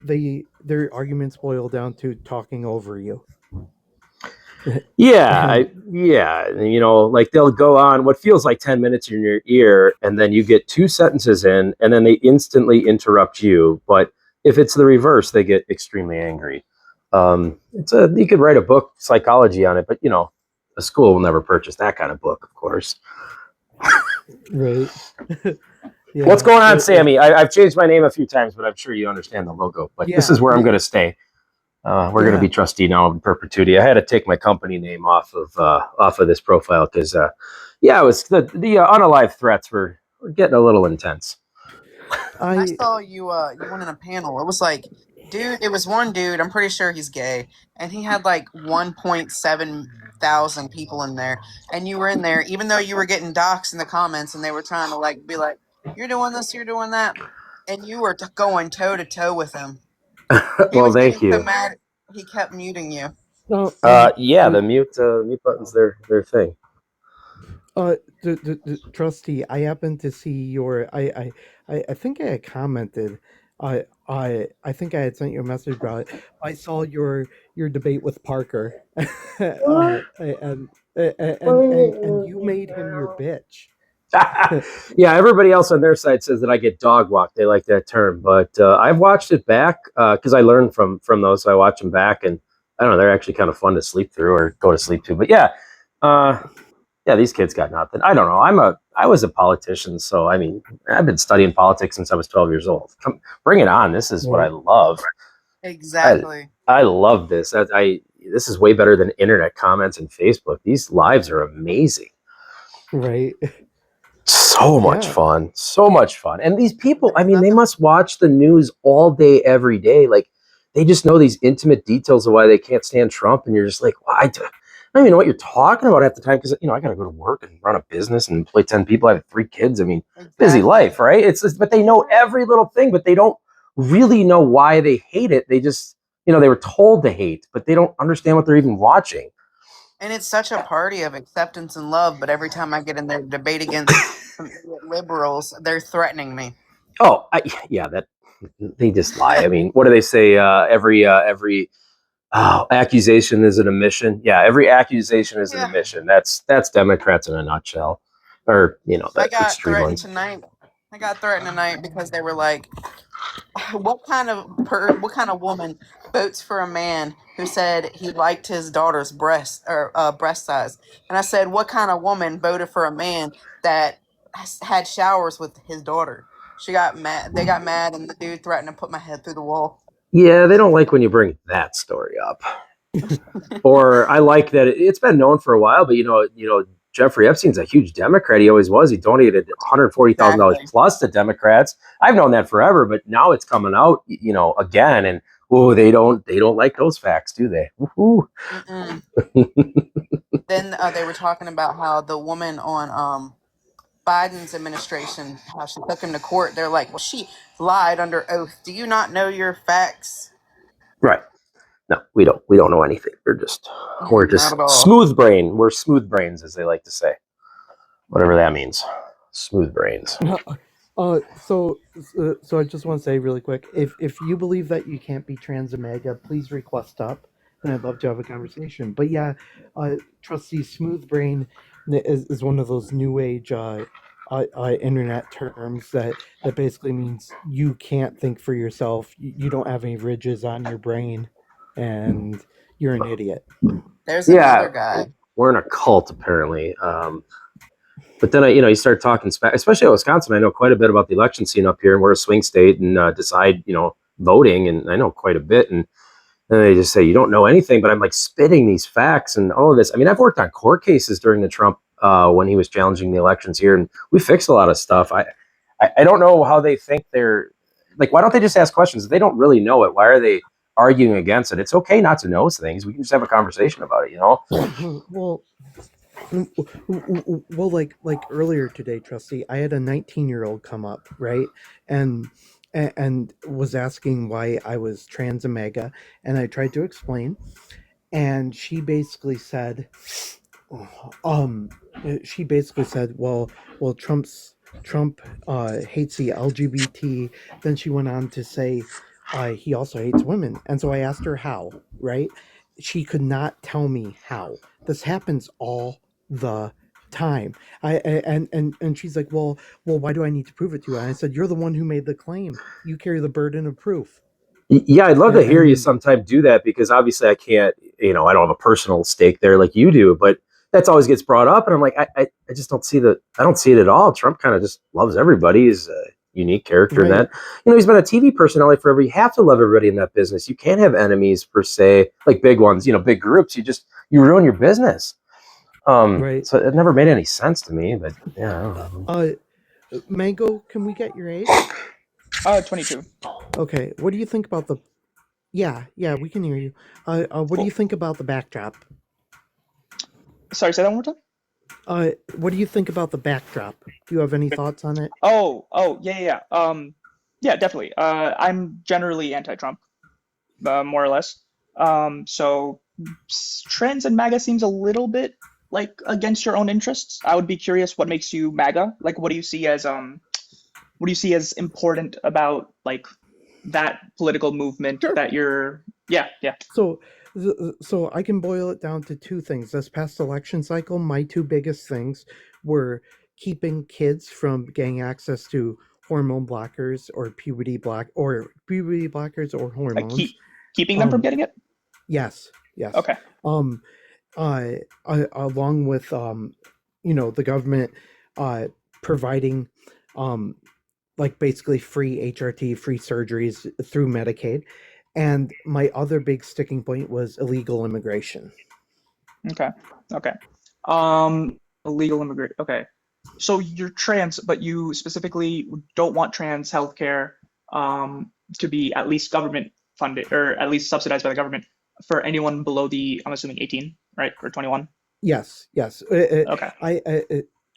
their arguments boil down to talking over you. Yeah, And like they'll go on what feels like 10 minutes in your ear, and then you get two sentences in, and then they instantly interrupt you. But if it's the reverse, they get extremely angry. You could write a book, psychology on it, but a school will never purchase that kind of book, of course. right. What's Yeah. going on, Sammy? I've changed my name a few times, but I'm sure you understand the logo. But this Yeah. is where I'm going to stay. We're going to Yeah. be trustee now in perpetuity. I had to take my company name off of this profile because, it was the unalive threats were getting a little intense. I I saw you went in a panel. It was like, dude, it was one dude, I'm pretty sure he's gay, and he had like 1.7 thousand people in there, and you were in there, even though you were getting doxxed in the comments, and they were trying to like be like, you're doing this, you're doing that, and you were going toe to toe with him. He Well, was thank getting so you. mad, he kept muting you. no Yeah, the mute button's their thing. trustee, I happened to see your I think I had commented. I think I had sent you a message about it. I saw your debate with Parker. And you made him your bitch. Yeah, everybody else on their side says that I get dog walked. They like that term, but I've watched it back because I learned from those. So I watch them back, and I don't know, they're actually kind of fun to sleep through or go to sleep to. But uh, yeah, these kids got nothing. I don't know. I was a politician, so I mean, I've been studying politics since I was 12 years old. Bring it on. This is what I Right. love. I Exactly. I love this. This is way better than internet comments and Facebook. These lives are amazing. Right. So much Yeah. fun. So much fun. And these people, I There's mean, they nothing. must watch the news all day, every day. Like, they just know these intimate details of why they can't stand Trump. And you're just like, well, I don't even know what you're talking about half the time because, I got to go to work and run a business and employ 10 people. I have 3 kids. I mean, busy Exactly. life, right? But they know every little thing, but they don't really know why they hate it. They just, they were told to hate, but they don't understand what they're even watching. And it's such a party of acceptance and love, but every time I get in there to debate against some idiot liberals, they're threatening me. Oh, yeah, that they just lie. I mean, what do they say? Every accusation is an admission. Yeah, every accusation is an Yeah. admission. That's Democrats in a nutshell, or the I got extreme threatened ones. tonight. I got threatened tonight because they were like, what kind of woman votes for a man who said he liked his daughter's breast or breast size?" And I said, "What kind of woman voted for a man that had showers with his daughter?" She got mad. They got mad, and the dude threatened to put my head through the wall. Yeah, they don't like when you bring that story up. Or I like that it's been known for a while, but Jeffrey Epstein's a huge Democrat. He always was. He donated $140,000 Exactly. plus to Democrats. I've known that forever, but now it's coming out, again, and oh, they don't like those facts, do they? Mm-mm. Then they were talking about how the woman on Biden's administration, how she took him to court. They're like, "Well, she lied under oath. Do you not know your facts?" Right. No, we don't know anything. We're Not just at all. smooth brain. We're smooth brains, as they like to say. Whatever that means. Smooth brains. So I just want to say really quick, if you believe that you can't be trans omega, please request up, and I'd love to have a conversation. But yeah, trustee smooth brain is one of those new age internet terms that basically means you can't think for yourself. You don't have any ridges on your brain, and you're an idiot. There's Yeah, another guy. we're in a cult apparently. But then you start talking, especially in Wisconsin. I know quite a bit about the election scene up here, and we're a swing state and decide, voting, and I know quite a bit. And then they just say you don't know anything, but I'm like spitting these facts and all of this. I mean, I've worked on court cases during the Trump when he was challenging the elections here, and we fixed a lot of stuff. I don't know how they think they're like. Why don't they just ask questions? If they don't really know it, why are they arguing against it? It's okay not to know things. We can just have a conversation about it. Well, well, like earlier today, trustee, I had a 19-year-old come up, right, and and was asking why I was trans omega, and I tried to explain, and um, she basically said, well, Trump hates the LGBT. Then she went on to say, he also hates women. And so I asked her how, right? She could not tell me how. This happens all the time. And she's like, well, why do I need to prove it to you? And I said, you're the one who made the claim. You carry the burden of proof. Yeah, I'd love to hear you And sometime do that because obviously I can't, I don't have a personal stake there like you do, but that's always gets brought up. And I'm like, I just don't see I don't see it at all. Trump kind of just loves everybody. He's a unique character in right, that. He's been a TV personality forever. You have to love everybody in that business. You can't have enemies per se, like big ones, big groups. You ruin your business. right. So it never made any sense to me, but yeah, I don't Uh, know. uh, Mango, can we get your age? 22. Okay. What do you think about the? Yeah, we can hear you. What do you Cool. think about the backdrop? Sorry, say that one more time. What do you think about the backdrop? Do you have any thoughts on it? Oh, yeah. Yeah, definitely. I'm generally anti-Trump, more or less. So trans and MAGA seems a little bit like against your own interests. I would be curious what makes you MAGA. Like, what do you see as important about like that political movement Sure. that you're? Yeah. So, so I can boil it down to two things. This past election cycle, my two biggest things were keeping kids from getting access to hormone blockers or puberty blockers or Like hormones. keeping them from Um, getting it. yes. Okay. Um, Along with the government uh providing um like basically free HRT, free surgeries through Medicaid. And my other big sticking point was illegal immigration. Okay. Okay. Illegal immigrant. Okay. So you're trans, but you specifically don't want trans healthcare to be at least government funded or at least subsidized by the government for anyone below I'm assuming 18, right? Or 21. Yes. Okay.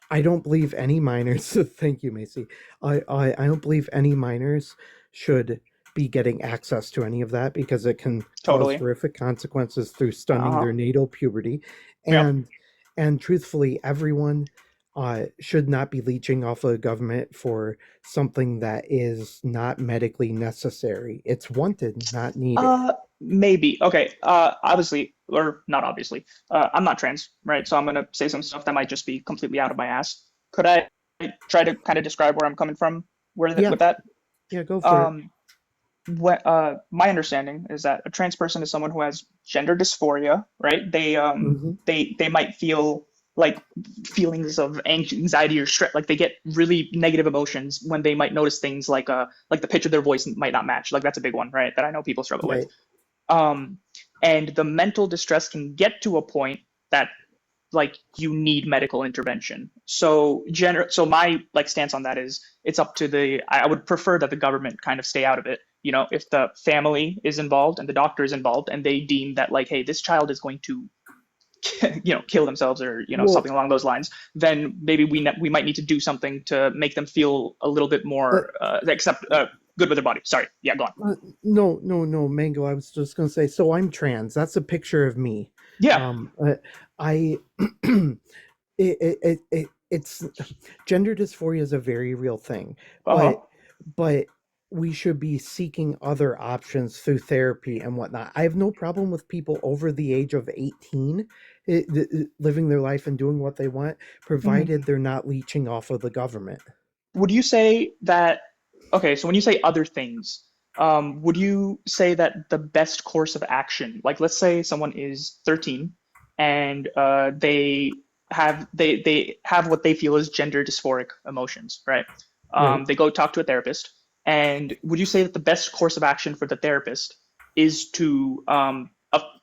I don't believe any minors. Thank you, Macy. I don't believe any minors should be getting access to any of that because it can cause Totally. horrific consequences through stunning Uh-huh. their natal puberty, Yep. and truthfully, everyone should not be leeching off of the government for something that is not medically necessary. It's wanted, not needed. Maybe. Okay. Obviously, or not obviously. I'm not trans, right? So I'm gonna say some stuff that might just be completely out of my ass. Could I try to kind of describe where I'm coming from Yeah, with that? yeah, go for it. Um, my understanding is that a trans person is someone who has gender dysphoria, right? Hmm. They might feel like feelings of anxiety or stress, like they get really negative emotions when they might notice things like the pitch of their voice might not match. Like that's a big one, right? That I know people struggle with. Right. Um, and the mental distress can get to a point that like you need medical intervention. So my like stance on that is it's up to I would prefer that the government kind of stay out of it. If the family is involved and the doctor is involved and they deem that like, hey, this child is going to kill themselves or Well, something along those lines, then maybe we might need to do something to make them feel a little bit uh, more good with their body. Sorry, yeah, go on. no, Mango. I was just gonna say. So I'm trans. That's a picture of me. Yeah. I it's gender dysphoria is a very real thing, Uh-huh. but but we should be seeking other options through therapy and whatnot. I have no problem with people over the age of 18 living their life and doing what they want, Mhm. provided they're not leeching off of the government. Would you say that, okay, so when you say other things, would you say that the best course of action, like let's say someone is 13 and they have what they feel is gender dysphoric emotions, right? Right. They go talk to a therapist, and would you say that the best course of action for the therapist is to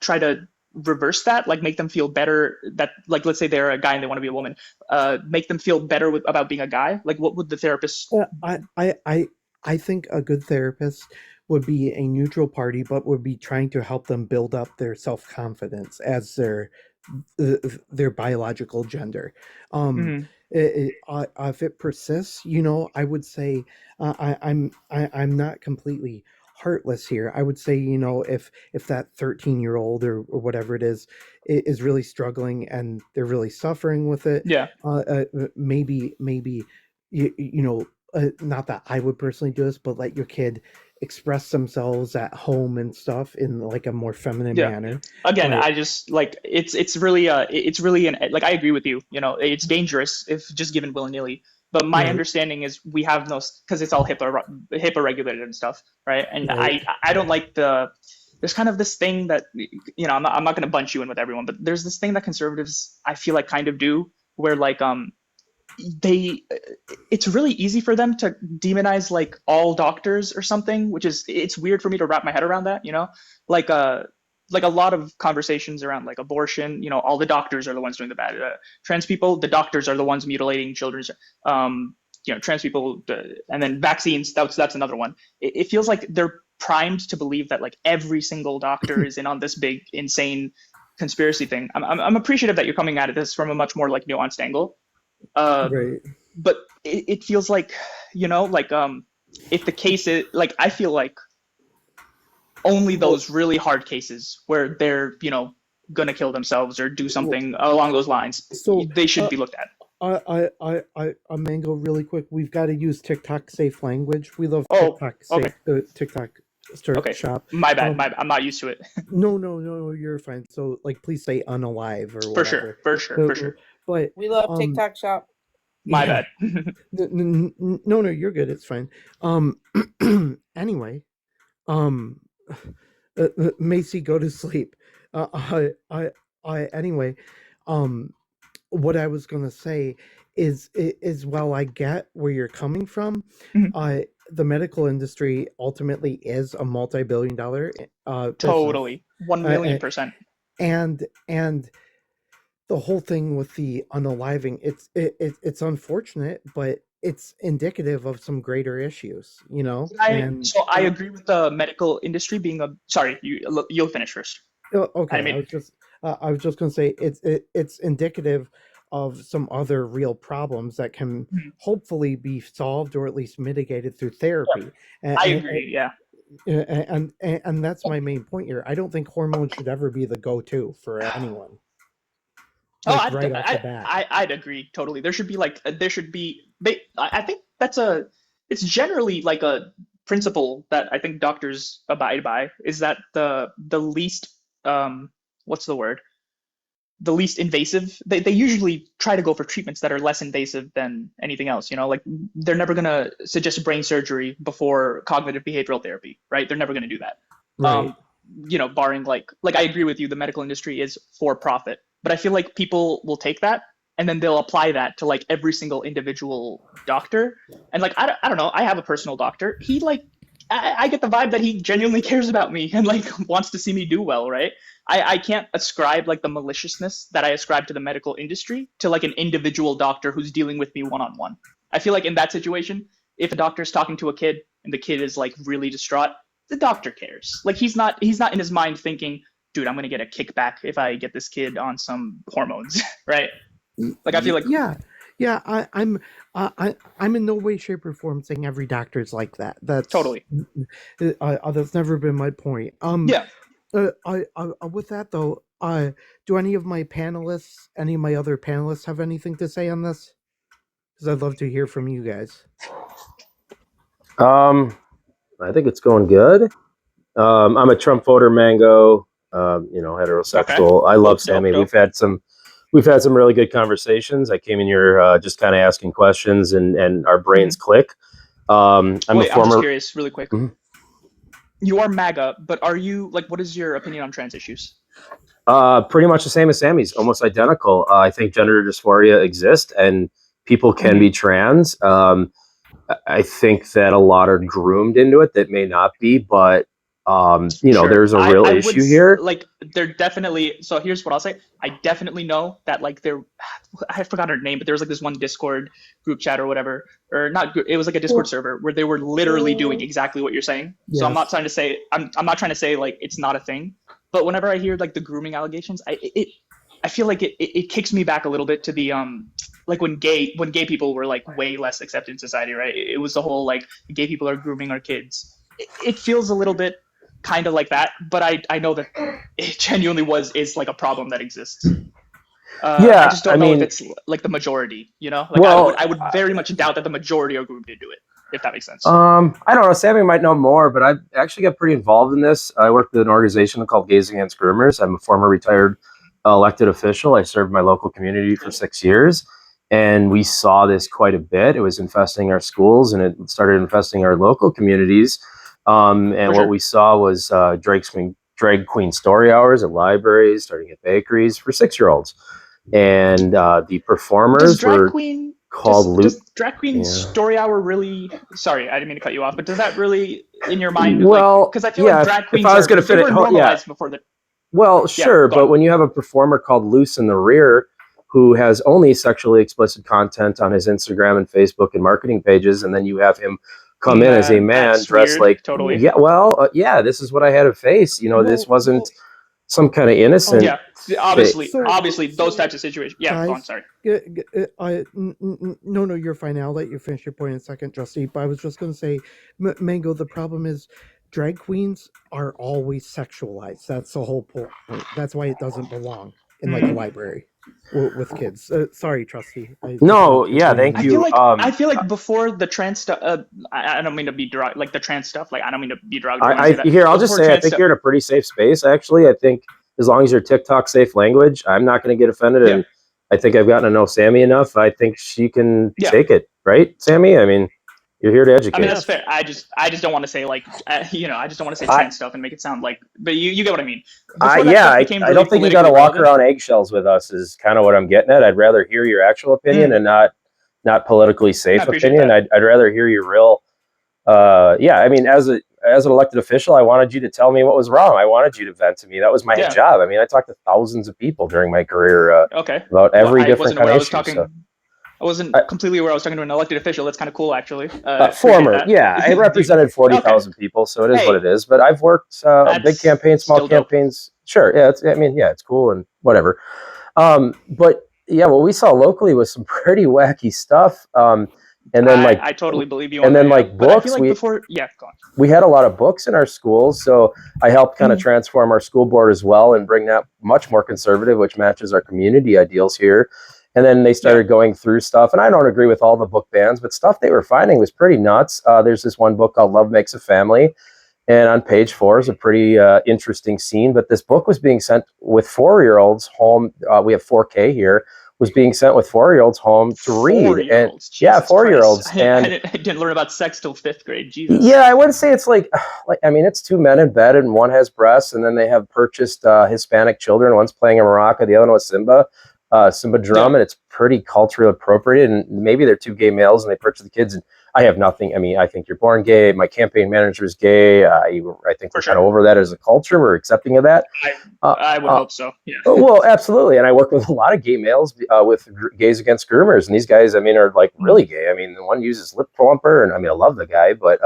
try to reverse that, like make them feel better that like let's say they're a guy and they want to be a woman, make them feel better about being a guy? Like, what would the therapist? Uh, I, I, I, I think a good therapist would be a neutral party, but would be trying to help them build up their self confidence as uh, their biological gender. Um, Mhm. if it persists, I would say I'm not completely heartless here. I would say, if that 13-year-old or whatever it is really struggling and they're really suffering with it, Yeah. maybe not that I would personally do this, but let your kid express themselves at home and stuff in like a more feminine Yeah. manner. Again, But I just like it's really an like I agree with you. You know, it's dangerous if just given willy nilly. But my right, understanding is we have no because it's all HIPAA regulated and stuff, right? And right, I don't like the there's kind of this thing that you know I'm not going to bunch you in with everyone, but there's this thing that conservatives I feel like kind of do where like they it's really easy for them to demonize like all doctors or something, which is it's weird for me to wrap my head around that, you know, like like a lot of conversations around like abortion, you know, all the doctors are the ones doing the bad. Trans people, the doctors are the ones mutilating children's you know, trans people and then vaccines, that's another one. It feels like they're primed to believe that like every single doctor is in on this big insane conspiracy thing. I'm appreciative that you're coming at this from a much more like nuanced angle. uh, right. but it feels like, you know, like if the case is like I feel like only Well, those really hard cases where they're, you know, gonna kill themselves or do well, something along those lines, so they should be looked at. Mango, really quick. We've got to use TikTok safe language. We love Oh, TikTok okay, safe. TikTok okay, shop. my bad, Um, I'm not used to it. no, you're fine. So, like, please say unalive or For sure, whatever. for sure, for Uh, sure. but We love TikTok Shop. My yeah, bad. no, you're good. It's fine. Um, anyway, um, Macy, go to sleep. Uh, anyway, um, what I was gonna say is while I get where you're coming from, Mhm. the medical industry ultimately is a multi-billion-dollar business, Totally, one uh, million percent. and the whole thing with the unaliving, it's unfortunate, but it's indicative of some greater issues, you know. And I agree with the medical industry being a. Sorry, you'll finish first. I okay, mean, I was just gonna say it's indicative of some other real problems that can hopefully be solved or at least mitigated through therapy. I And, agree. Yeah. and that's my main point here. I don't think hormones should ever be the go-to for anyone, Oh, like right off the bat. I'd agree totally. There should be like there should be they. I think that's a. It's generally like a principle that I think doctors abide by is that the least what's the word, the least invasive. They usually try to go for treatments that are less invasive than anything else. You know, like they're never gonna suggest brain surgery before cognitive behavioral therapy, right? They're never gonna do that. Right, Um, you know, barring like I agree with you, the medical industry is for profit, but I feel like people will take that and then they'll apply that to like every single individual doctor. And like I don't know, I have a personal doctor. He like I get the vibe that he genuinely cares about me and like wants to see me do well, right? I can't ascribe like the maliciousness that I ascribe to the medical industry to like an individual doctor who's dealing with me one on one. I feel like in that situation, if a doctor's talking to a kid and the kid is like really distraught, the doctor cares. Like he's not in his mind thinking, dude, I'm gonna get a kickback if I get this kid on some hormones, right? Like I feel like yeah, yeah. I'm in no way, shape, or form saying every doctor is like that. totally. That's never been my point. Yeah. With that though, do any of my panelists, any of my other panelists, have anything to say on this? Because I'd love to hear from you guys. I think it's going good. I'm a Trump voter, Mango. You know, Okay. heterosexual. I Cool. love Dope. Sammy. Dope. We've had some really good conversations. I came in here just kind of asking questions, and our brains click. I'm a Wait, I'm just former. curious, really quick. Mhm. You are MAGA, but are you like? What is your opinion on trans issues? Pretty much the same as Sammy's, almost identical. I think gender dysphoria exists, and people can Mhm. be trans. I think that a lot are groomed into it that may not be, but you know, Sure. there's a real I would issue here. like they're definitely so here's what I'll say. I definitely know that like there I forgot her name, but there was like this one Discord group chat or whatever, or not it was like a Discord server where they were literally doing exactly what you're saying. So I'm not Yes. trying to say I'm not trying to say like it's not a thing, but whenever I hear like the grooming allegations, I feel like it kicks me back a little bit to the like when gay people were like way less accepted in society, right? It was the whole like gay people are grooming our kids. It feels a little bit kind of like that, but I know that it genuinely is like a problem that exists. I Yeah, just I don't know if mean, it's like the majority, you know? Like well, I would very much doubt that the majority are groomed into it. if that makes sense. I don't know. Sammy might know more, but I actually got pretty involved in this. I worked with an organization called Gays Against Groomers. I'm a former retired elected official. I served my local community for 6 years, and we saw this quite a bit. It was infesting our schools, and it started infesting our local communities. And what we saw was drag queen story hours at libraries, starting at bakeries for 6-year-olds, and the performers were called does drag queen story hour really, sorry, I didn't mean to cut you off, but does that really, in your mind, well, because I feel like drag queens were normalized before the... Well, sure, but when you have a performer called Loose in the Rear who has only sexually explicit content on his Instagram and Facebook and marketing pages, and then you have him come in as a man dressed like... Totally. Yeah, well, this is what I had to face. This wasn't some kind of innocent... Yeah, obviously, those types of situations. Yeah, guys, go on, sorry. No, you're fine. I'll let you finish your point in a second, Justy. But I was just going to say, Mango, the problem is drag queens are always sexualized. That's the whole point. That's why it doesn't belong in like a library with kids. Sorry, Trusty. Thank you. I feel like before the trans stuff, I don't mean to be like the trans stuff. Like I don't mean to be derogatory. Here, I'll just say, I think you're in a pretty safe space. Actually, I think as long as you're TikTok safe language, I'm not going to get offended. And I think I've gotten to know Sammy enough. I think she can take it, right, Sammy? I mean, you're here to educate. I mean, that's fair. I just don't want to say like, I just don't want to say trans stuff and make it sound like, but you get what I mean. I don't think you got to walk around eggshells with us is kind of what I'm getting at. I'd rather hear your actual opinion and not politically safe opinion. I'd rather hear your real, I mean, as an elected official, I wanted you to tell me what was wrong. I wanted you to vent to me. That was my job. I mean, I talked to thousands of people during my career about every different kind of issue. I wasn't completely aware I was talking to an elected official. That's kind of cool, actually. Former, I represented 40,000 people, so it is what it is. But I've worked big campaigns, small campaigns. Dope. Sure, it's cool and whatever. But what we saw locally was some pretty wacky stuff. And then I totally believe you. And then books. Go on. We had a lot of books in our schools, so I helped kind of transform our school board as well and bring that much more conservative, which matches our community ideals here. And then they started going through stuff, and I don't agree with all the book bans, but stuff they were finding was pretty nuts. There's this one book called Love Makes a Family, and on page 4 is a pretty interesting scene. But this book was being sent with 4-year-olds home. We have 4K here. Was being sent with 4-year-olds home to read, and 4-year-olds. And I didn't learn about sex till 5th grade. Jesus. Yeah, I wouldn't say it's like I mean, it's 2 men in bed, and one has breasts, and then they have purchased Hispanic children. One's playing a maraca, the other one was Simba drum, and it's pretty culturally appropriated. And maybe they're 2 gay males, and they purchase the kids. And I have nothing. I mean, I think you're born gay. My campaign manager is gay. I think we're kind of over that as a culture. We're accepting of that. I would hope so. Yeah. Well, absolutely. And I work with a lot of gay males with Gays Against Groomers, and these guys, I mean, are like really gay. I mean, the one uses lip plumper, and I mean, I love the guy, but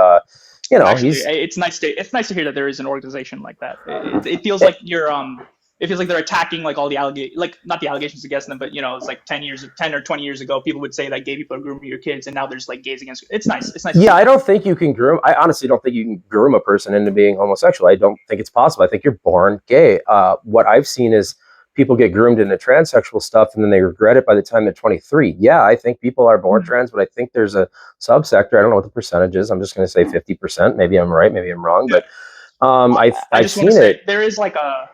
actually, it's nice to hear that there is an organization like that. It feels like you're it feels like they're attacking like all the not the allegations against them, but it's like 10 or 20 years ago, people would say that gay people are grooming your kids, and now there's like gays against. It's nice. Yeah, I don't think you can groom. I honestly don't think you can groom a person into being homosexual. I don't think it's possible. I think you're born gay. What I've seen is people get groomed into transsexual stuff, and then they regret it by the time they're 23. Yeah, I think people are born trans, but I think there's a subsector. I don't know what the percentage is. I'm just going to say 50%. Maybe I'm right. Maybe I'm wrong. But I've seen it. There is like a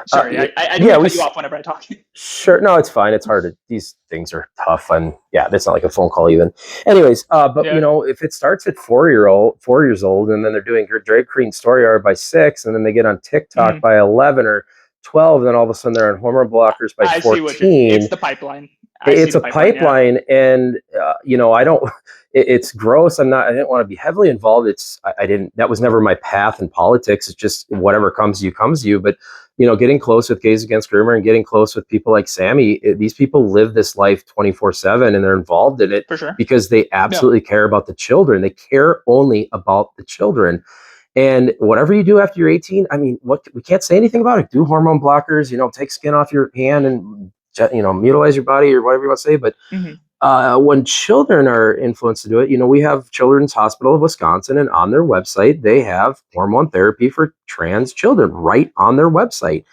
Sorry, I do cut you off whenever I talk. Sure, no, it's fine. It's hard. These things are tough, and it's not like a phone call even. Anyways, but if it starts at 4 years old, and then they're doing drag queen story hour by 6, and then they get on TikTok by 11 or 12, then all of a sudden they're on hormone blockers by 14. It's the pipeline. It's a pipeline, and I don't. It's gross. I didn't want to be heavily involved. That was never my path in politics. It's just whatever comes to you. But getting close with Gays Against Groomer and getting close with people like Sammy, these people live this life 24/7, and they're involved in it because they absolutely care about the children. They care only about the children. And whatever you do after you're 18, I mean, we can't say anything about it. Do hormone blockers, take skin off your hand and mutilize your body or whatever you want to say. But when children are influenced to do it, we have Children's Hospital of Wisconsin, and on their website, they have hormone therapy for trans children right on their website.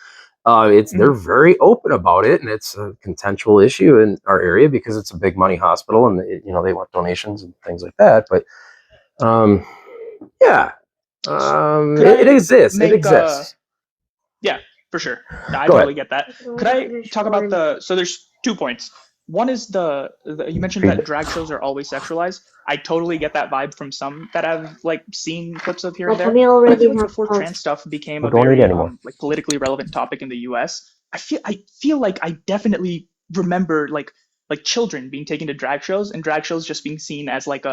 they're very open about it, and it's a contentious issue in our area because it's a big money hospital, and they want donations and things like that. But yeah, it exists. It exists. Yeah, for sure. No, I Go totally ahead. get that. Could I talk about so there's 2 points. One is you mentioned that drag shows are always sexualized. I totally get that vibe from some that I've like seen clips of here and there. But I feel like before trans stuff became a very like politically relevant topic in the US, I feel like I definitely remember like children being taken to drag shows, and drag shows just being seen as like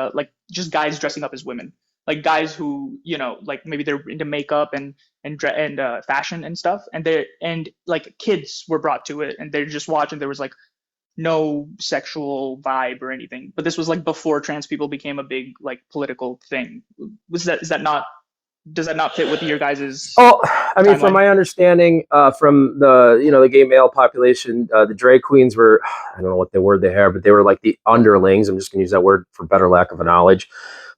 just guys dressing up as women. Like guys who, like maybe they're into makeup and fashion and stuff, and like kids were brought to it, and they're just watching. There was like no sexual vibe or anything, but this was like before trans people became a big like political thing. Is that not, does that not fit with your guys's Oh, I mean, from timeline? my understanding, from the gay male population, the drag queens were, I don't know what the word they have, but they were like the underlings. I'm just going to use that word for better lack of a knowledge.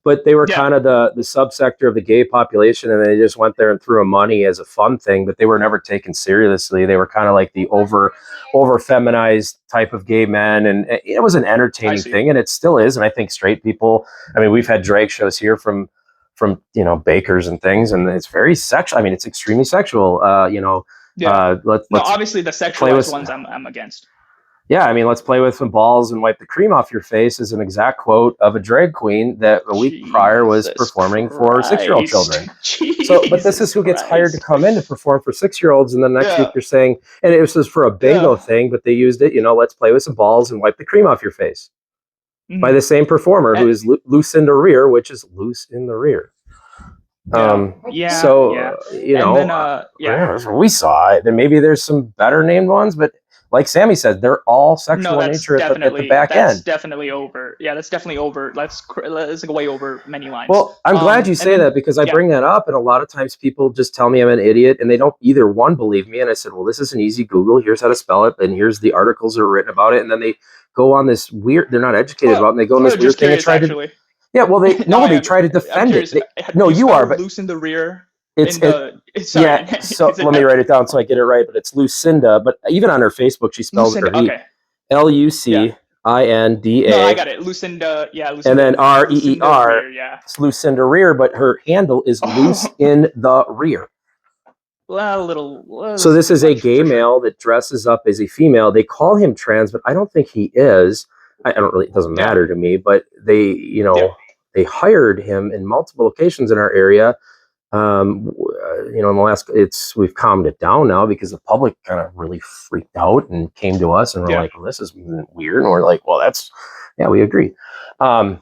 But they were Yeah. kind of the subsector of the gay population, and they just went there and threw them money as a fun thing. But they were never taken seriously. They were kind of like the over feminized type of gay men, and it was an entertaining thing, and it still is. And I think straight people. I mean, we've had drag shows here from bakers and things, and it's very sexual. I mean, it's extremely sexual. Let's obviously the sexualized ones I'm against. Yeah, I mean, let's play with some balls and wipe the cream off your face is an exact quote of a drag queen that a week prior was performing for 6-year-old children. But this is who gets hired to come in to perform for 6-year-olds, and the next week you're saying, and it was for a bingo thing, but they used it, let's play with some balls and wipe the cream off your face. By the same performer who is loose in the rear, which is loose in the rear. And then, that's what we saw. Then maybe there's some better named ones, but like Sammy said, they're all sexual in nature at the back end. That's definitely over. Yeah, that's definitely over. That's like way over many lines. Well, I'm glad you say that, because I bring that up, and a lot of times people just tell me I'm an idiot, and they don't either one believe me. And I said, well, this is an easy Google. Here's how to spell it, and here's the articles that are written about it. And then they go on this weird. They're not educated about it, and they go on this weird thing and try to. Yeah, well, they try to defend it. You are, but loose in the rear. So let me write it down so I get it right. But it's Lucinda. But even on her Facebook, she spells it Lucinda. No, I got it. Lucinda. Yeah, Lucinda. And then REER. Yeah, it's Lucinda Rear, but her handle is loose in the rear. Well, a little. So this is a gay male that dresses up as a female. They call him trans, but I don't think he is. I don't really. It doesn't matter to me. But they, they hired him in multiple locations in our area. In the last, we've calmed it down now because the public kind of really freaked out and came to us and were like, well, this is weird. And we're like, well, we agree. But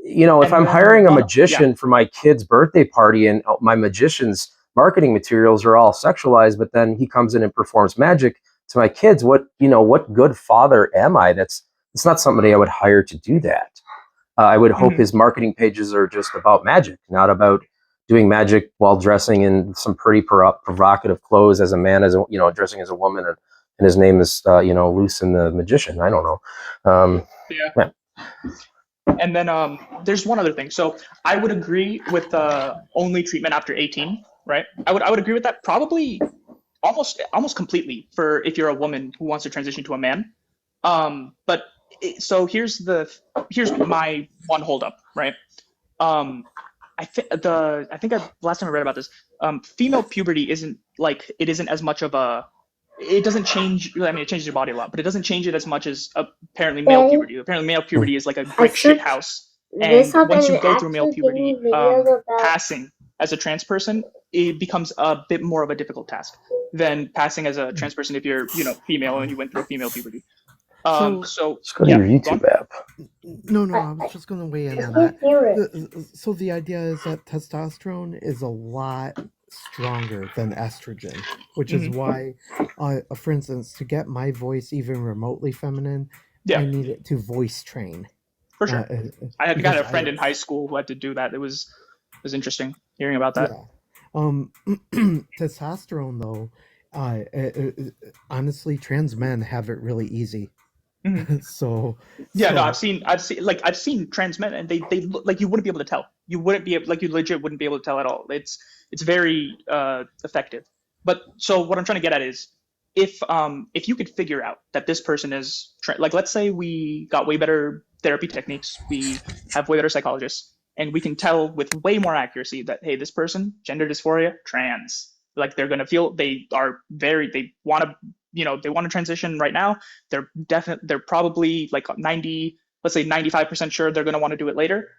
if I'm hiring a magician for my kid's birthday party, and my magician's marketing materials are all sexualized, but then he comes in and performs magic to my kids, what good father am I? It's not somebody I would hire to do that. I would hope his marketing pages are just about magic, not about doing magic while dressing in some pretty provocative clothes as a man, dressing as a woman, and his name is, Lucin the Magician. I don't know. Yeah. And then there's one other thing. So I would agree with only treatment after 18, right? I would agree with that probably almost completely for if you're a woman who wants to transition to a man. So here's my one holdup, right? I think last time I read about this, female puberty isn't as much of a. It doesn't change. I mean, it changes your body a lot, but it doesn't change it as much as apparently male puberty. Apparently, male puberty is like a brick shit house, and once you go through male puberty, passing as a trans person, it becomes a bit more of a difficult task than passing as a trans person if you're female and you went through a female puberty. So just go to your YouTube app. No, I was just going to weigh in on that. So the idea is that testosterone is a lot stronger than estrogen, which is why, for instance, to get my voice even remotely feminine, I needed to voice train. For sure. I had got a friend in high school who had to do that. It was interesting hearing about that. Yeah. Testosterone, though, honestly, trans men have it really easy. So I've seen trans men, and they look like you wouldn't be able to tell. You legit wouldn't be able to tell at all. It's very effective. But so what I'm trying to get at is if you could figure out that this person is like, let's say we got way better therapy techniques, we have way better psychologists, and we can tell with way more accuracy that, hey, this person, gender dysphoria, trans. Like they're gonna feel they want to, they want to transition right now. They're probably like 90, let's say 95% sure they're gonna want to do it later.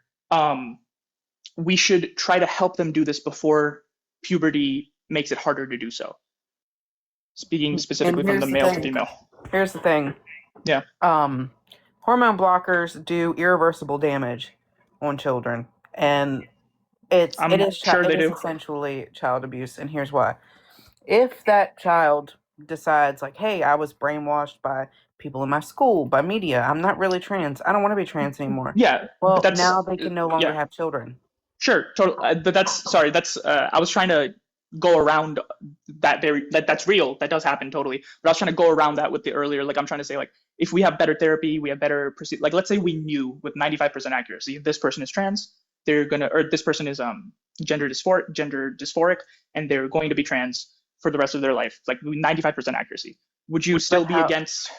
We should try to help them do this before puberty makes it harder to do so. Speaking specifically from the male to female. Here's the thing. Yeah. Hormone blockers do irreversible damage on children, and it is essentially child abuse. And here's why: if that child decides, like, hey, I was brainwashed by people in my school, by media, I'm not really trans, I don't want to be trans anymore. Yeah. Well, now they can no longer have children. Sure, totally. But I was trying to go around that that's real. That does happen totally. But I was trying to go around that with the earlier, like I'm trying to say, like, if we have better therapy, we have better like, let's say we knew with 95% accuracy this person is trans, or this person is gender dysphoric, and they're going to be trans for the rest of their life, like 95% accuracy. Would you still be against?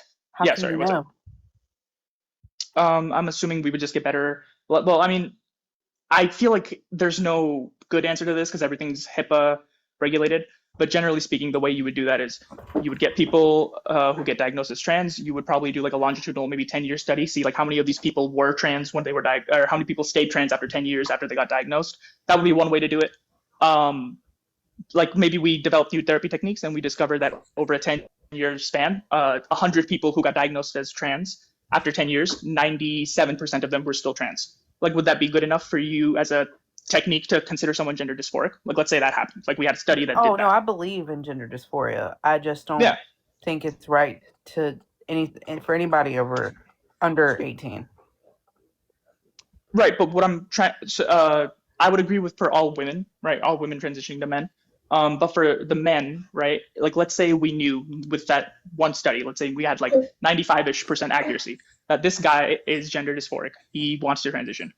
Yeah, sorry. What's up? I'm assuming we would just get better. Well, I mean, I feel like there's no good answer to this because everything's HIPAA regulated. But generally speaking, the way you would do that is you would get people who get diagnosed as trans. You would probably do like a longitudinal, maybe 10-year study, see like how many of these people were trans when they were or how many people stayed trans after 10 years after they got diagnosed. That would be one way to do it. Like maybe we developed new therapy techniques and we discovered that over a 10-year span, 100 people who got diagnosed as trans after 10 years, 97% of them were still trans. Like, would that be good enough for you as a technique to consider someone gender dysphoric? Like, let's say that happened. Like, we had a study that did that. Oh, no, I believe in gender dysphoria. I just don't think it's right for anybody under 18. Right, but what I'm trying, I would agree with for all women, right? All women transitioning to men. But for the men, right? Like, let's say we knew with that one study, let's say we had like 95-ish% accuracy that this guy is gender dysphoric. He wants to transition.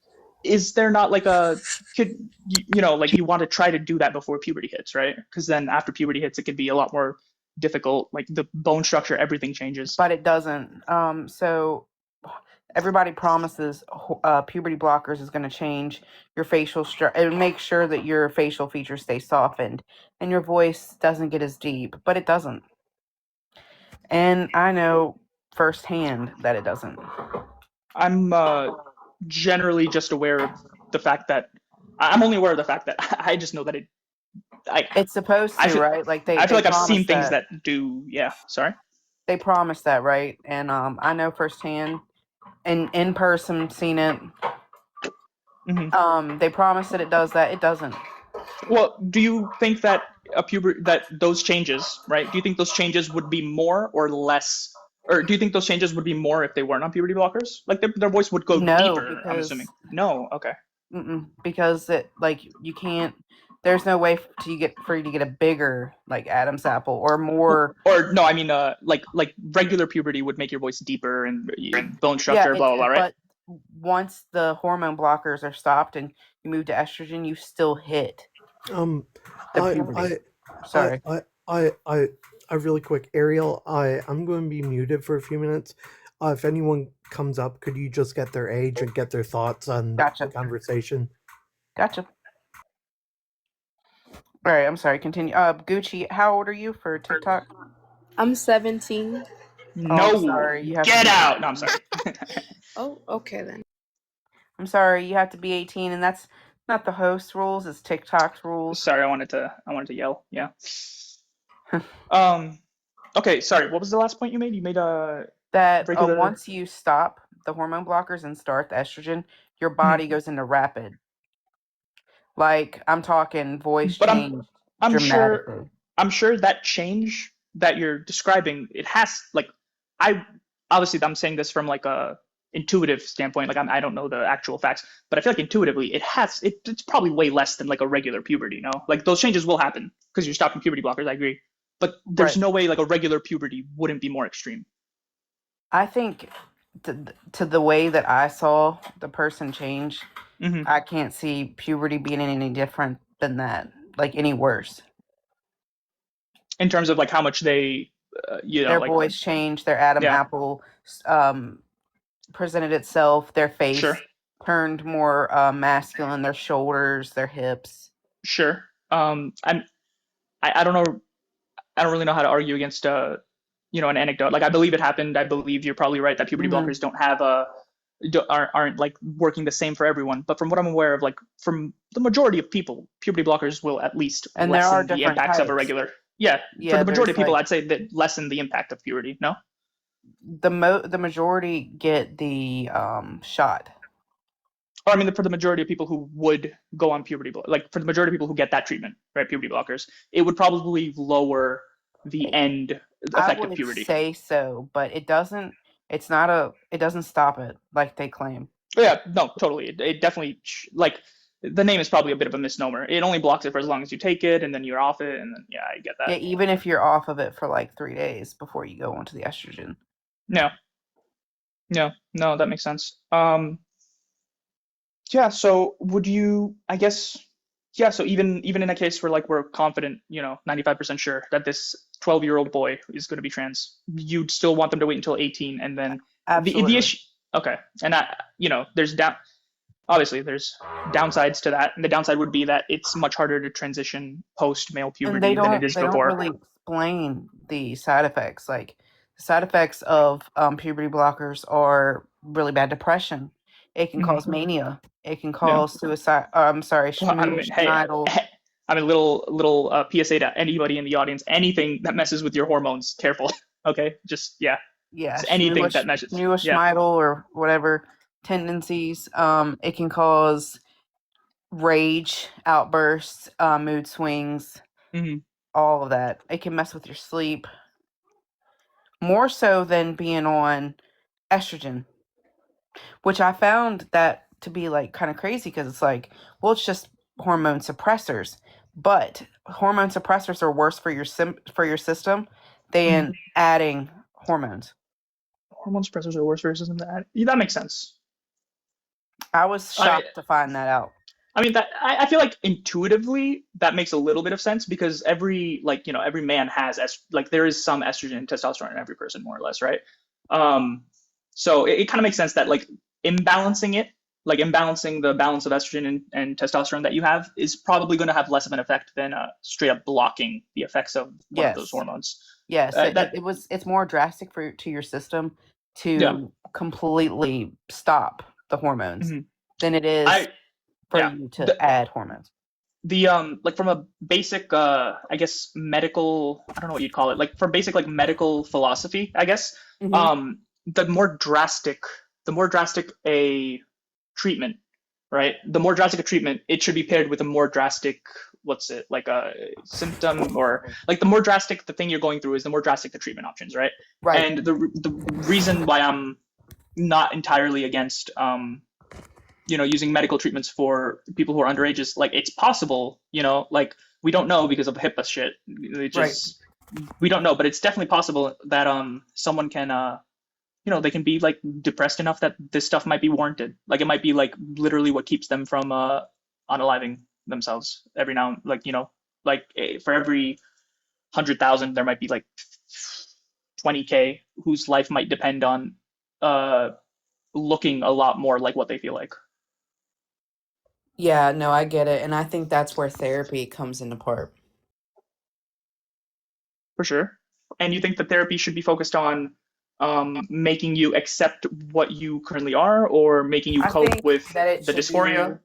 Is there not like like you want to try to do that before puberty hits, right? Because then after puberty hits, it could be a lot more difficult. Like the bone structure, everything changes. But it doesn't. So everybody promises puberty blockers is going to change your facial structure and make sure that your facial features stay softened and your voice doesn't get as deep, but it doesn't. And I know firsthand that it doesn't. I'm generally just aware of the fact that I'm only aware of the fact that I just know that it's supposed to, right? Like I feel like I've seen things that do. Yeah, sorry. They promised that, right? And I know firsthand, and in person, seen it. Mm-hmm. They promise that it does that. It doesn't. Well, do you think that that those changes, right? Do you think those changes would be more or less, or do you think those changes would be more if they weren't on puberty blockers? Like their voice would go deeper. I'm assuming. No. Okay. Because you can't. There's no way for you to get a bigger like Adam's apple or more. Or no, I mean like regular puberty would make your voice deeper and bone structure, blah blah blah, right? But once the hormone blockers are stopped and you move to estrogen, you still hit. Sorry. I really quick, Ariel. I'm going to be muted for a few minutes. If anyone comes up, could you just get their age and get their thoughts on the conversation? Gotcha. All right, I'm sorry. Continue. Gucci, how old are you for TikTok? I'm 17. No, sorry. You have get out. No, I'm sorry. Oh, okay then. I'm sorry. You have to be 18, and that's not the host rules. It's TikTok's rules. Sorry, I wanted to yell. Yeah. Okay. Sorry. What was the last point you made? You made that once you stop the hormone blockers and start the estrogen, your body goes into rapid. Like I'm talking voice change. I'm sure that change that you're describing, it has like I'm saying this from like a intuitive standpoint. Like I don't know the actual facts, but I feel like intuitively it's probably way less than like a regular puberty. You know, like those changes will happen because you're stopping puberty blockers. I agree, but there's no way like a regular puberty wouldn't be more extreme. I think to the way that I saw the person change, I can't see puberty being any different than that, like any worse. in terms of like how much they, Their like, voice changed, their Adam yeah, Apple presented itself, their sure, face turned more masculine, their shoulders, their hips. sure. I don't know. I don't really know how to argue against an anecdote. Like I believe it happened. I believe you're probably right that puberty Hmm. blockers don't have aren't like working the same for everyone. But from what I'm aware of, like from the majority of people, puberty blockers will at least And there are lessen the different impacts of a types. regular. Yeah, for Yeah, the majority there's of people, like I'd say that lessen the impact of puberty. No. the majority get the shot. Or I mean, for the majority of people who would go on like for the majority of people who get that treatment, right, puberty blockers, it would probably lower the end I effect of would puberty. say so, but it doesn't. It's not a. It doesn't stop it like they claim. Yeah, no, totally. It definitely like the name is probably a bit of a misnomer. It only blocks it for as long as you take it, and then you're off it, and then yeah, I get Yeah, that. even if you're off of it for like 3 days before you go onto the estrogen. No, no, that makes sense. Yeah. So would you? I guess. Yeah. So even in a case where like we're confident, 95% sure that this 12-year-old boy is going to be trans, you'd still want them to wait until 18, and then the Absolutely. issue. Okay, and there's obviously there's downsides to that, and the downside would be that it's much harder to transition post male And puberty than it is they don't before. really explain the side effects. Like the side effects of puberty blockers are really bad depression. It can Hmm. cause mania. It can Yeah. cause suicide. I'm sorry, Well, I mean, hey, suicidal. I mean, little PSA to anybody in the audience: anything that messes with your hormones, careful. Okay, just yeah, Yeah, it's anything that messes. Yeah. schmidal or whatever tendencies. It can cause rage, outbursts, mood swings, Hmm. all of that. It can mess with your sleep more so than being on estrogen, which I found that to be like kind of crazy because it's like, well, it's just hormone suppressors, but hormone suppressors are worse for for your system Hmm. than adding hormones. Hormone suppressors are worse for your system than that. Yeah, that makes sense. I was I shocked to find that out. I mean that I feel like intuitively that makes a little bit of sense because every man has like there is some estrogen and testosterone in every person more or less, right? Um, so it kind of makes sense that like imbalancing it, like imbalancing the balance of estrogen and testosterone that you have is probably going to have less of an effect than straight up blocking the effects of one of those Yes. hormones. Yes, That it's more drastic for to your system Yeah. to completely stop the hormones Mhm. than it is I for yeah. you to add hormones. The like from a basic I guess medical, I don't know what you'd call it, like for basic like medical philosophy, I guess. Hmm. um the more drastic a treatment, right, the more drastic a treatment, it should be paired with a more drastic, what's it, like a symptom, or like the more drastic the thing you're going through is, the more drastic the treatment options, right? Right. And the reason why I'm not entirely against using medical treatments for people who are underage is like it's possible, like we don't know because of HIPAA shit. It Right. just we don't know, but it's definitely possible that someone can they can be like depressed enough that this stuff might be warranted. Like it might be like literally what keeps them from unaliving themselves every now, like for every 100,000 there might be like 20K whose life might depend on uh looking a lot more like what they feel like. Yeah, no, I get it. And I think that's where therapy comes into part. For sure. And you think that therapy should be focused on making you accept what you currently are, or making you I cope think with that it the should be dysphoria?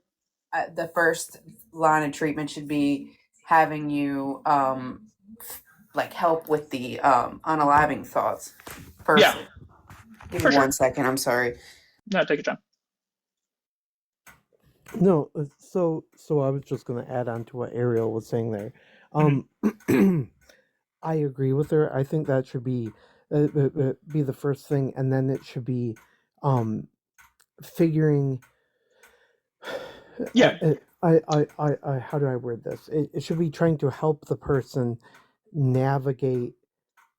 the first line of treatment should be having you like help with the unaliving thoughts. Yeah, First, give me for one sure. second. I'm sorry. No, take your time. No, so I was just going to add on to what Ariel was saying there. Mhm. I agree with her. I think that should be the first thing, and then it should be figuring. Yeah, How do I word this? It should be trying to help the person navigate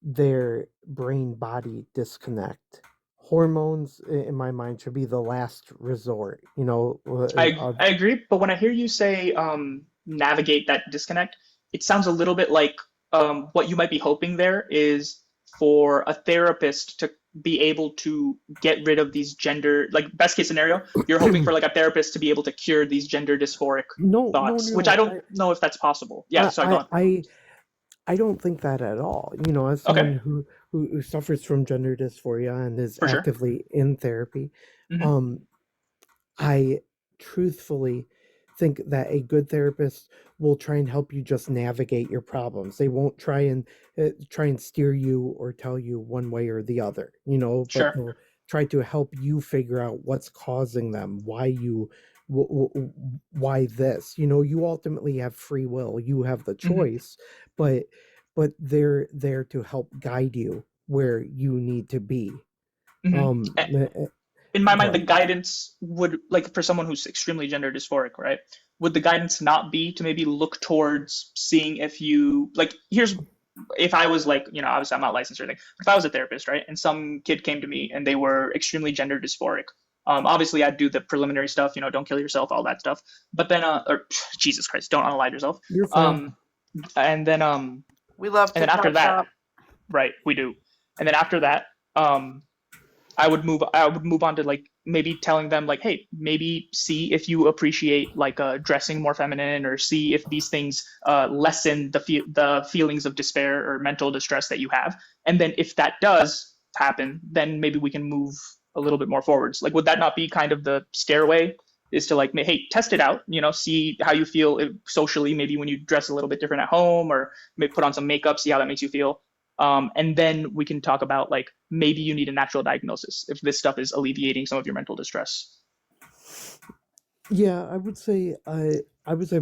their brain body disconnect. Hormones, in my mind, should be the last resort. I agree. But when I hear you say navigate that disconnect, it sounds a little bit like what you might be hoping there is for a therapist to be able to get rid of these gender, like best case scenario, you're hoping for like a therapist to be able to cure these gender dysphoric thoughts, which I No. don't know if that's possible. Yeah, sorry, go on. I don't think that at all. As Okay, someone who suffers from gender dysphoria and is for sure. actively in therapy, Hmm. um, I truthfully think that a good therapist will try and help you just navigate your problems. They won't try and steer you or tell you one way or the other, but Sure. they'll try to help you figure out what's causing them, why this. You ultimately have free will. You have the Hmm. choice, but they're there to help guide you where you need to be. Hmm. Eh, eh, In my Go mind, the ahead. guidance would, like, for someone who's extremely gender dysphoric, right? Would the guidance not be to maybe look towards seeing if you, like, here's, if I was like, obviously I'm not licensed or anything, but if I was a therapist, right, and some kid came to me and they were extremely gender dysphoric, obviously I'd do the preliminary stuff, don't kill yourself, all that stuff. But then, or Jesus Christ, don't unalive yourself. You're fine. Um, and then, um, We love and then after TikTok that, Shop. right, we do. And then after that, I would move on to like maybe telling them like, hey, maybe see if you appreciate like dressing more feminine, or see if these things lessen the feelings of despair or mental distress that you have. And then if that does happen, then maybe we can move a little bit more forwards. Like, would that not be kind of the stairway? Is to like, hey, test it out, see how you feel socially, maybe when you dress a little bit different at home, or maybe put on some makeup, see how that makes you feel. And then we can talk about like, maybe you need a natural diagnosis if this stuff is alleviating some of your mental distress. Yeah, I would say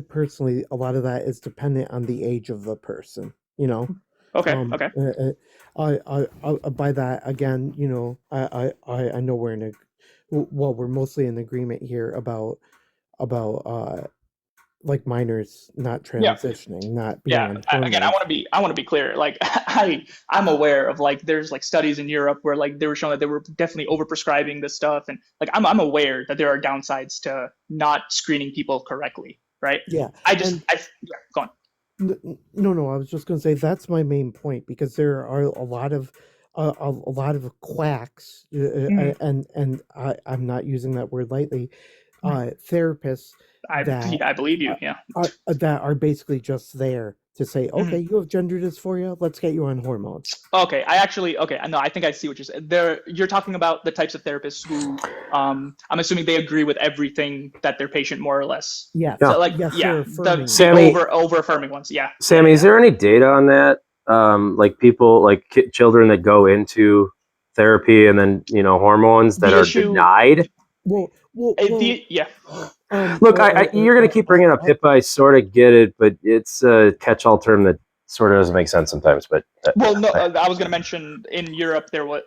personally, a lot of that is dependent on the age of the person. Okay, Um, okay. uh, by that again, I know we're mostly in agreement here about like minors not Yeah, transitioning, not being yeah. on Again, I hormones. want to be clear. Like, I'm aware of like, there's like studies in Europe where like they were showing that they were definitely overprescribing this stuff, and like I'm aware that there are downsides to not screening people correctly, right? Yeah, and Yeah, go on. No, I was just going to say that's my main point because there are a lot of quacks, Mhm, and I'm not using that word lightly, mhm. therapists that I believe you. Yeah. that are basically just there to say, Mhm. okay, you have gender dysphoria, let's get you on hormones. Okay, okay. No, I think I see what you're saying. You're talking about the types of therapists who, I'm assuming they agree with everything that their patient more or less. Yes, Yeah. So, like, yes, yeah, they're affirming. the Sammy, over affirming ones. Yeah, yeah, yeah, Sammy, is yeah. there any data on that? Like people, like children that go into therapy and then hormones that The are issue, denied. yeah. Look, you're going to keep bringing up HIPAA. I sort of get it, but it's a catch-all term that sort of doesn't make sense sometimes. But Well, no, I was going to mention in Europe there was,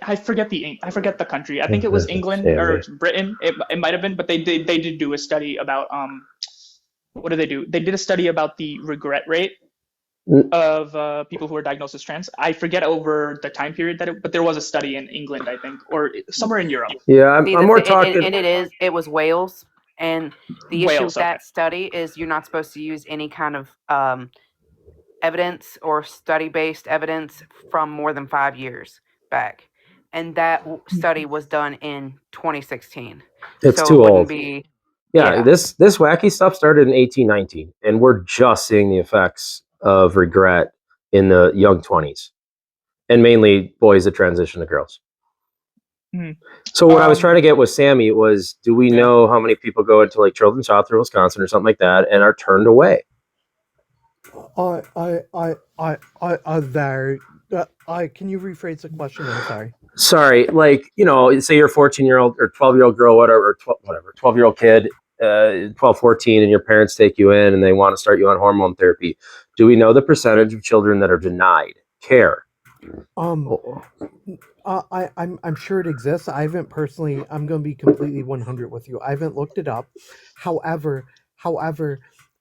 I forget the country. I think it was England or Sammy. it's Britain. It might have been, but they did do a study about what did they do? They did a study about the regret rate of people who are diagnosed as trans. I forget over the time period but there was a study in England, I think, or somewhere in Europe. Yeah, See, I'm the more thing, talking. it was Wales, and the issue with Wales, okay. that study is you're not supposed to use any kind of evidence or study-based evidence from more than 5 years back, and that study was done in 2016, It's so it too wouldn't old. be, Yeah, yeah. this wacky stuff started in 1819, and we're just seeing the effects of regret in the young 20s, and mainly boys that transition to girls. Mhm. So what I was trying to get with Sammy was, do we Yeah. know how many people go into like Children's Hospital, Wisconsin, or something like that, and are turned away? There. Can you rephrase the question? I'm sorry. Sorry, like say you're a 14-year-old or 12-year-old girl, whatever, 12-year-old kid, 12, 14, and your parents take you in and they want to start you on hormone therapy. Do we know the percentage of children that are denied care? Um, Oh, I'm sure it exists. I haven't personally. I'm going to be completely 100 with you. I haven't looked it up. However,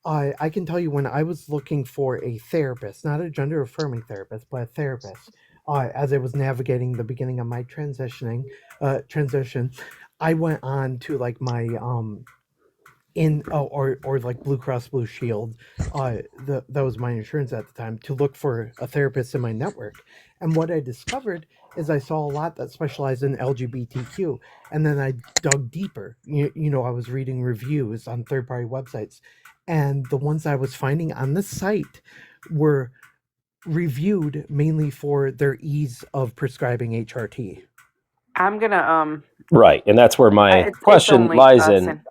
I can tell you when I was looking for a therapist, not a gender affirming therapist, but a therapist, as I was navigating the beginning of my transition, I went on to like my or like Blue Cross Blue Shield, that was my insurance at the time, to look for a therapist in my network. And what I discovered is I saw a lot that specialized in LGBTQ, and then I dug deeper. I was reading reviews on third party websites, and the ones I was finding on the site were reviewed mainly for their ease of prescribing HRT. I'm gonna Right, and that's where my it's question only lies us in. and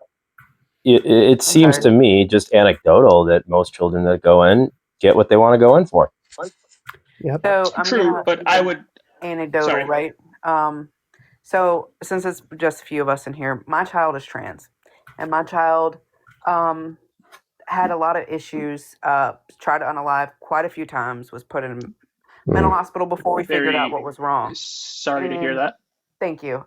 It I'm seems sorry. to me just anecdotal that most children that go in get what they want to go in for. Yep. So I'm True, gonna but I give would. anecdotal, Sorry. right? So since it's just a few of us in here, my child is trans, and my child um had a lot of issues. Tried to unalive quite a few times. Was put in a mental hospital before we figured out what Very was wrong. sorry to hear And that. thank you.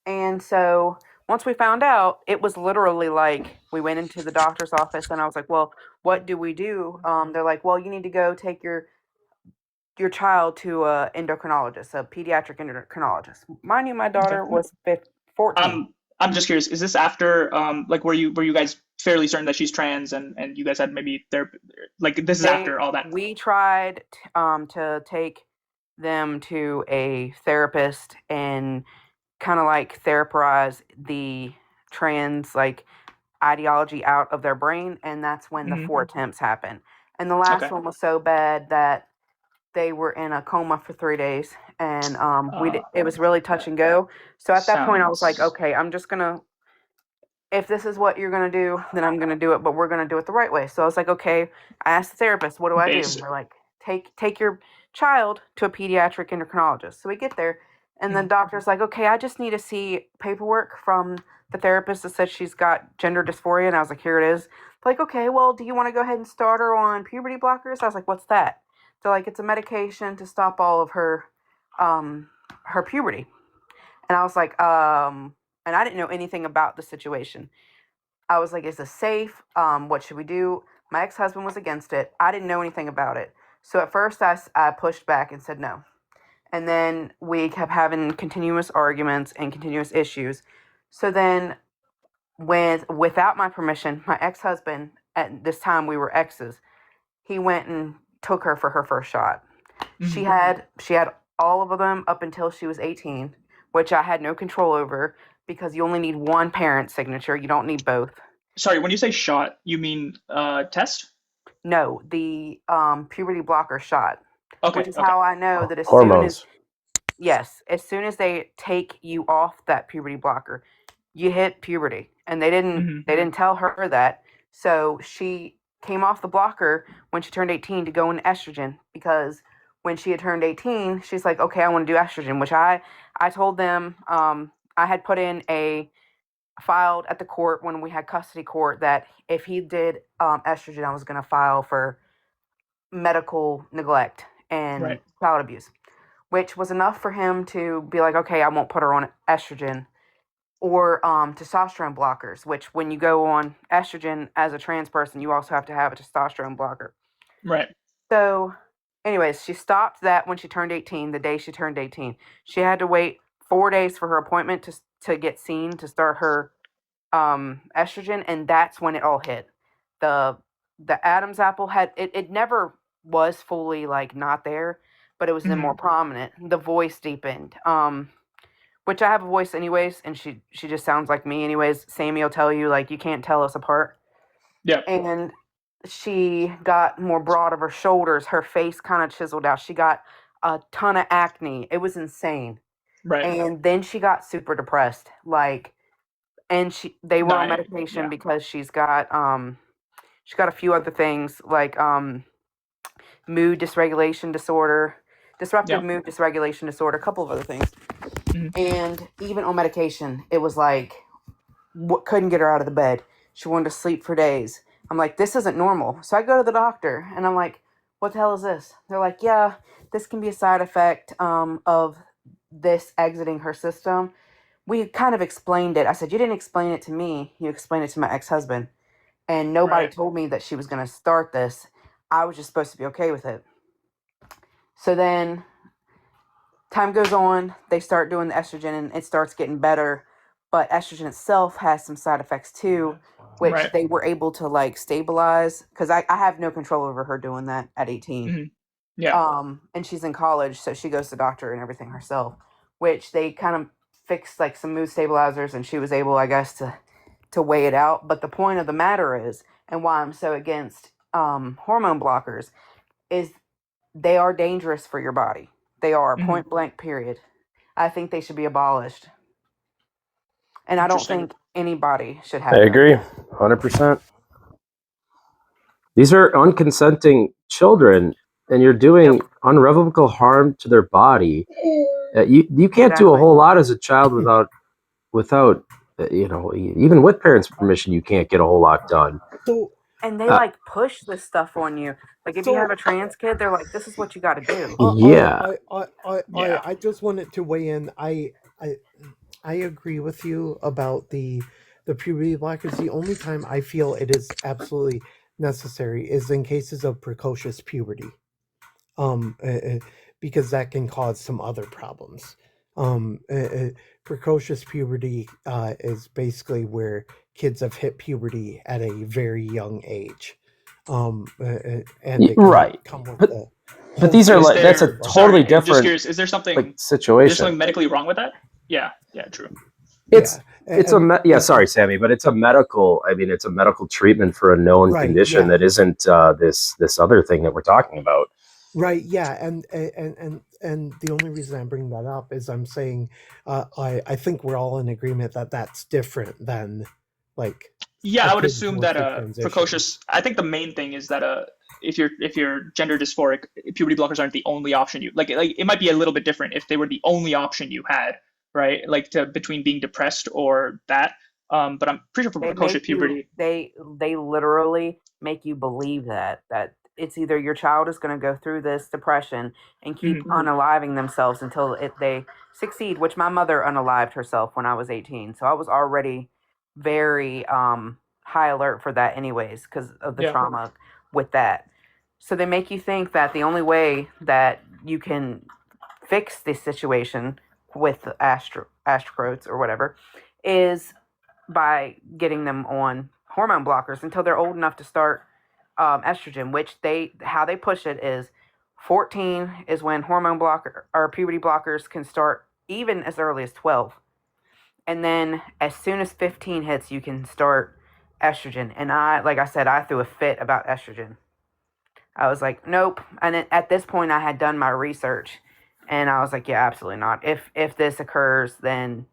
And so once we found out, it was literally like we went into the doctor's office, and I was like, "Well, what do we do?" They're like, "Well, you need to go take your child to a endocrinologist, a pediatric endocrinologist." Mind you, my Okay. daughter was 14. I'm just curious. Is this after like were you guys fairly certain that she's trans and you guys had maybe their like this is They after all that? We tried to take them to a therapist and kind of like therapize the trans like ideology out of their brain, and that's when the Hmm. 4 attempts happened. And the last Okay. one was so bad that they were in a coma for 3 days, and it was really touch That and go. So at that point, I was like, sounds okay, I'm just gonna, if this is what you're gonna do, then I'm gonna do it, but we're gonna do it the right way. So I was like, okay. I asked the therapist, what do I do? And basic. they're like, take your child to a pediatric endocrinologist. So we get there, and the doctor's like, okay, I just need to see paperwork from the therapist that says she's got gender dysphoria. And I was like, here it is. They're like, okay, well, do you want to go ahead and start her on puberty blockers? I was like, what's that? They're like, it's a medication to stop all of um, her puberty. And I was like, and I didn't know anything about the situation. I was like, is this safe? What should we do? My ex husband was against it. I didn't know anything about it. So at first, I pushed back and said no. And then we kept having continuous arguments and continuous issues. So then, without my permission, my ex husband, at this time we were exes, he went and took her for her first shot. Hmm. She had all of them up until she was 18, which I had no control over because you only need one parent's signature. You don't need both. Sorry, when you say shot, you mean test? No, the puberty blocker shot, which Okay, is okay. how I know that Hormones. as soon as they take you off that puberty blocker, you hit puberty. And Hmm. they didn't tell her that. So she came off the blocker when she turned 18 to go into estrogen, because when she had turned 18, she's like, okay, I want to do estrogen, which I told them I had put in a filed at the court when we had custody court that if he did estrogen, I was going to file for medical neglect and Right. child abuse, which was enough for him to be like, okay, I won't put her on estrogen or testosterone blockers, which when you go on estrogen as a trans person, you also have to have a testosterone blocker. Right. So, anyways, she stopped that when she turned 18, the day she turned 18. She had to wait 4 days for her appointment to get seen to start her estrogen, and that's when it all hit. The the Adam's apple had it never was fully like not there, but it was then Hmm. more prominent. The voice deepened. Which I have a voice anyways, and she just sounds like me anyways. Sammy will tell you like you can't tell us apart. Yeah. And she got more broad of her shoulders. Her face kind of chiseled out. She got a ton of acne. It was insane. Right. And then she got super depressed. Like, and they were on No. medication Yeah. because she's got a few other things like mood dysregulation disorder, disruptive Yeah. mood dysregulation disorder, a couple of other things. Hmm. And even on medication, it was like couldn't get her out of the bed. She wanted to sleep for days. I'm like, this isn't normal. So I go to the doctor and I'm like, what the hell is this? They're like, yeah, this can be a side effect of this exiting her system. We kind of explained it. I said, you didn't explain it to me. You explained it to my ex husband. And nobody Right. told me that she was going to start this. I was just supposed to be okay with it. So then time goes on. They start doing the estrogen and it starts getting better. but estrogen itself has some side effects too, which Right. they were able to like stabilize, because I have no control over her doing that at 18. Mhm. Yeah. And she's in college, so she goes to the doctor and everything herself, which they kind of fixed like some mood stabilizers, and she was able, I guess, to weigh it out. But the point of the matter is, and why I'm so against hormone blockers, is they are dangerous for your body. They are, Mhm. point blank, period. I think they should be abolished. And I don't Interesting. think anybody should have I them. agree, 100%. These are unconsenting children, and you're doing Yep. unrevocable harm to their body. You can't do a Exactly. whole lot as a child without even with parents' permission, you can't get a whole lot done. So And they Uh, like push this stuff on you. Like if you have a trans kid, they're like, "This is what you got to do." Yeah. I just wanted to weigh in. I agree with you about the puberty blockers. The only time I feel it is absolutely necessary is in cases of precocious puberty. Um, uh, uh, because that can cause some other problems. Precocious puberty is basically where kids have hit puberty at a very young age. And it can Right. come with But the but these are Is like that's a there? consequences of totally Sorry, I'm just different curious. Is there something situation. medically wrong with that? Yeah. Yeah. True. It's yeah. sorry, Sammy, but it's a medical. I mean, it's a medical treatment for a known Right, condition yeah. that isn't this other thing that we're talking about. Right, yeah, and the only reason I'm bringing that up is I'm saying I think we're all in agreement that that's different than like Yeah, a I would kid assume going that through transition. precocious. I think the main thing is that if you're gender dysphoric, puberty blockers aren't the only option you like. It might be a little bit different if they were the only option you had, right? Like to between being depressed or that. But I'm pretty sure for They precocious make you puberty. they literally make you believe that it's either your child is going to go through this depression and keep Mhm. unaliving themselves until they succeed, which my mother unalived herself when I was 18. So I was already very high alert for that anyways because of the Yeah. trauma with that. So they make you think that the only way that you can fix this situation with astrocrites or whatever is by getting them on hormone blockers until they're old enough to start estrogen, which how they push it is 14 is when hormone blocker or puberty blockers can start, even as early as 12. And then as soon as 15 hits, you can start estrogen. And like I said, I threw a fit about estrogen. I was like, nope. And at this point, I had done my research, and I was like, yeah, absolutely not. If this occurs, then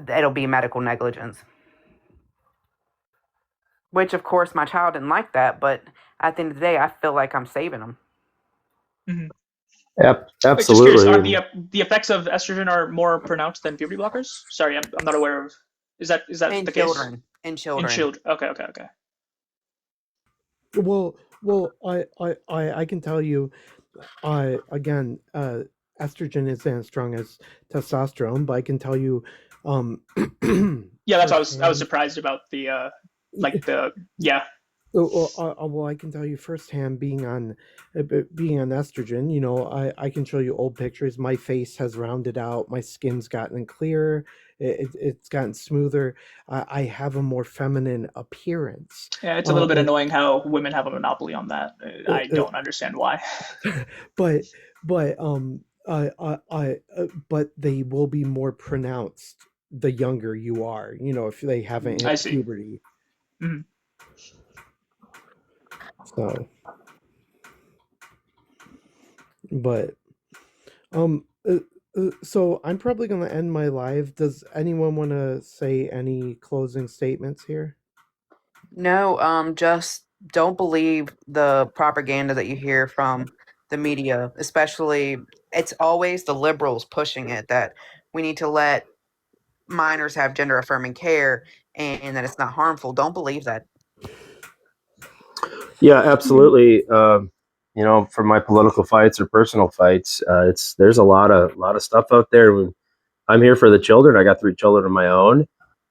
it'll be medical negligence. Which, of course, my child didn't like that, but at the end of the day, I feel like I'm saving them. Mhm. Wait, just curious. Are Absolutely. the effects of estrogen are more pronounced than puberty blockers? Sorry, I'm not aware of. Is that In the case? children. In In children. children. Okay. Well, I can tell you, again, estrogen isn't as strong as testosterone, but I can tell you, um, Yeah, that's what I was firsthand. surprised about the like the yeah. Well, I can tell you firsthand, being on estrogen. You know, I can show you old pictures. My face has rounded out. My skin's gotten clearer. It's gotten smoother. I have a more feminine appearance. Yeah, it's a Uh, little bit annoying how women have a monopoly on that. uh, I uh, don't understand why. but but they will be more pronounced the younger you are. You know, if they haven't I hit see. puberty. Mhm. So, but uh, so I'm probably going to end my live. Does anyone want to say any closing statements here? No, just don't believe the propaganda that you hear from the media, especially it's always the liberals pushing it that we need to let minors have gender affirming care and that it's not harmful. Don't believe that. Yeah, absolutely. From my political fights or personal fights, there's a lot of stuff out there. I'm here for the children. I got 3 children of my own,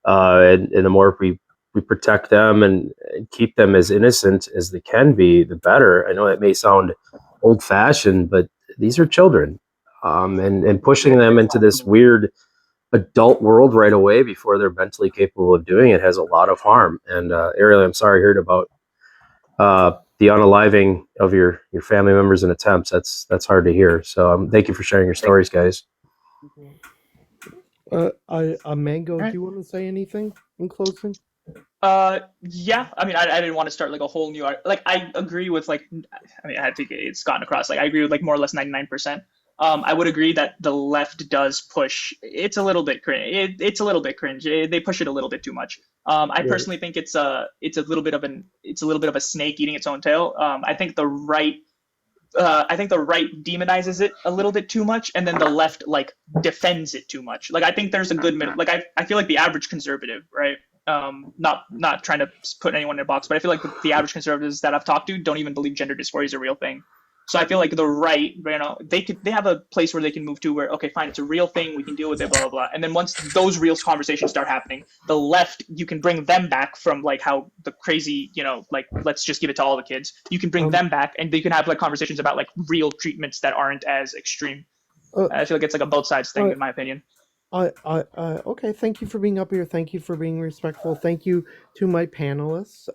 and the more we protect them and keep them as innocent as they can be, the better. I know it may sound old fashioned, but these are children, and pushing them into this weird adult world right away before they're mentally capable of doing it has a lot of harm. And Ariel, I'm sorry I heard about the unaliving of your family members and attempts. That's hard to hear. So thank you for sharing your stories, guys. Mango, Right. do you want to say anything in closing? Yeah. I mean, I didn't want to start like a whole new like. I agree with like. I mean, I think it's gotten across. Like, I agree with like more or less 99%. I would agree that the left does push. It's a little bit cringe. It's a little bit cringe. They push it a little bit too much. I Right. personally think it's a little bit of a snake eating its own tail. I think the right demonizes it a little bit too much, and then the left like defends it too much. Like, I think there's a good middle. Like, I feel like the average conservative, right? Not trying to put anyone in a box, but I feel like the average conservatives that I've talked to don't even believe gender dysphoria is a real thing. So I feel like the right, they have a place where they can move to where, okay, fine, it's a real thing, we can deal with it, blah blah blah. And then once those real conversations start happening, the left, you can bring them back from like how the crazy, like, let's just give it to all the kids. You can bring them back, and they can have like conversations about like real treatments that aren't as extreme. I feel like it's like a both sides thing, in my opinion. Okay, thank you for being up here. Thank you for being respectful. Thank you to my panelists.